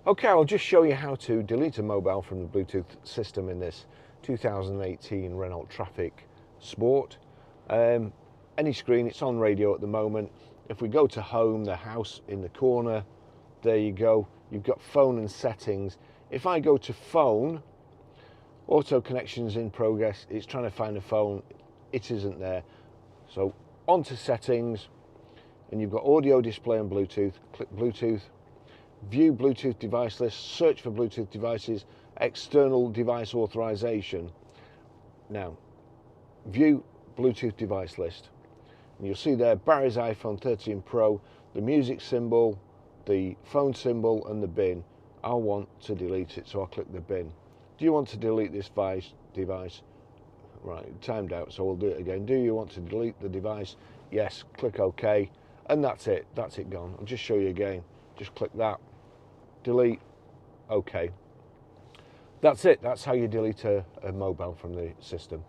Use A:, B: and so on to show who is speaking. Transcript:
A: Okay, I'll just show you how to delete a mobile from the Bluetooth system in this 2018 Renault Trafic Sport. Any screen, it's on radio at the moment. If we go to home, the house in the corner, there you go. You've got phone and settings. If I go to phone, auto connections in progress, it's trying to find a phone, it isn't there. So onto settings, and you've got audio, display and Bluetooth. Click Bluetooth. View Bluetooth device list, search for Bluetooth devices, external device authorization. Now, view Bluetooth device list. And you'll see there Barry's iPhone 13 Pro, the music symbol, the phone symbol and the bin. I'll want to delete it, so I'll click the bin. Do you want to delete this device? Right, timed out, so we'll do it again. Do you want to delete the device? Yes, click OK, and that's it gone. I'll just show you again. Just click that, delete, OK. That's it, that's how you delete a mobile from the system.